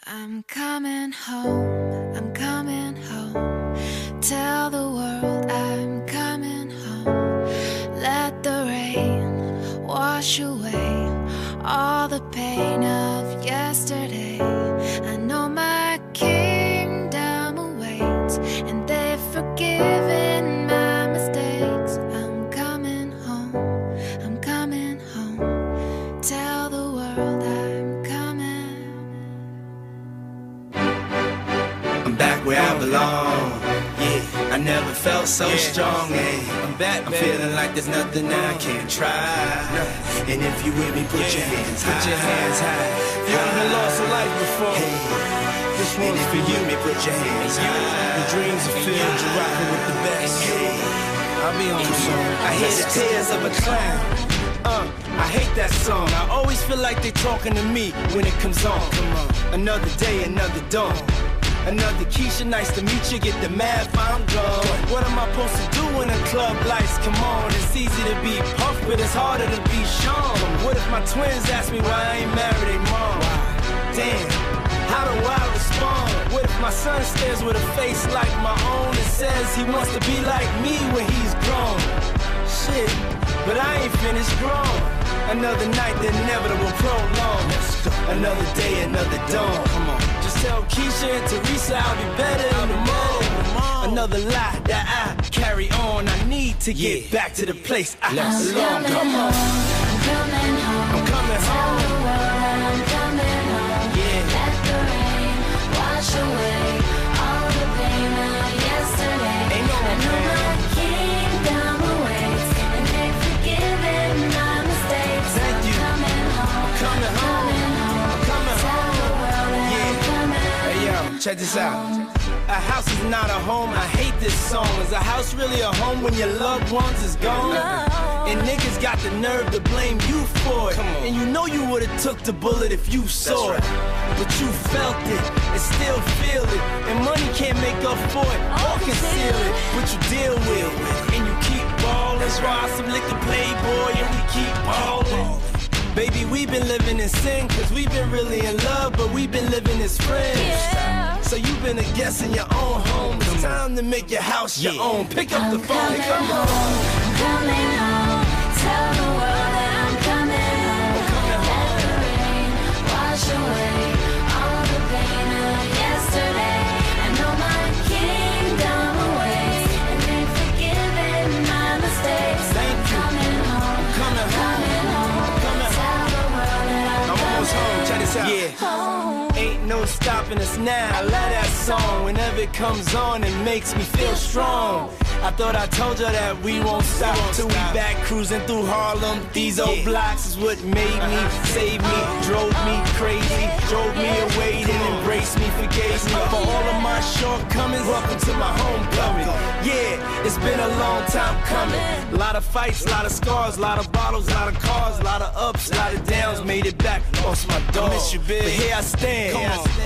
I'm coming home, I'm coming home. Tell the world I'm coming home. Let the rain wash away all the pain of yesterday. I know my kingdom awaits, and they've forgiven my mistakes. I'm coming home, I'm coming home. Tell the world I'm coming. I'm back where I belong. Yeah, I never felt so strong. I'm back, I'm feeling like there's nothing I can't try. And if you with me, put your hands high. Put your hands high. If you ever lost a life before, this one's for you. Put your hands high. The dreams are filled, you're rocking with the best. I'll be on the song. I hear the tears of a clown. I hate that song. I always feel like they talking to me when it comes on. Come on. Another day, another dawn. Another Keisha, nice to meet you. Get the math, I'm gone. What am I supposed to do when the club lights come on? It's easy to be Puff, but it's harder to be Sean. What if my twins ask me why I ain't married their mom? Damn, how do I respond? What if my son stares with a face like my own and says he wants to be like me when he's grown? Shit, but I ain't finished grown. Another night, the inevitable prolong. Another day, another dawn. Come on. Just tell Keisha and Teresa I'll be better in the morning. Another lie that I carry on. I need to get back to the place I belong. Come on. I'm coming home. I'm coming Tell home. the world I'm coming home. Yeah. Let the rain wash away all the pain of yesterday. Ain't no I know pain. my kingdom awaits, and they've forgiven my mistakes. Thank you. I'm coming home. Coming home. I'm coming Tell home. the world that I'm coming. Hey yo, check this out. A house is not a home, I hate this song. Is a house really a home when your loved ones is gone? And niggas got the nerve to blame you for it. And you know you would've took the bullet if you saw it. But you felt it and still feel it. And money can't make up for it or conceal it. But you deal with it and you keep ballin'. That's why some liquor playboy and we keep ballin'. Baby, we've been living in sin, cause we've been really in love, but we've been living as friends. So you've been a guest in your own home. It's time to make your house your own. Pick up the phone and come on. I'm coming home. Tell the world that I'm coming home. Let the rain wash away all the pain of yesterday. I know my kingdom awaits, and they've forgiven my mistakes. Thank you. Coming home. Coming home. Home. Coming Tell the world that I'm almost home. Check this out. Yeah. home. Ain't no stopping us now. I love that song. Whenever it comes on, it makes me feel strong. I thought I told you that we won't stop till we back cruising through Harlem. These old blocks is what made me, saved me, drove me crazy, drove me away, then embraced me, forgave me for all of my shortcomings. Welcome to my homecoming. Yeah, it's been a long time coming. A lot of fights, a lot of scars, a lot of bottles, a lot of cars, a lot of ups, a lot of downs. Made it back, lost my dog. Miss you, big. But here I stand,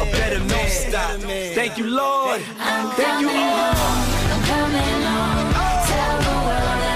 a better man. Thank you, Lord. Thank you, all. I'm coming home. Tell the world that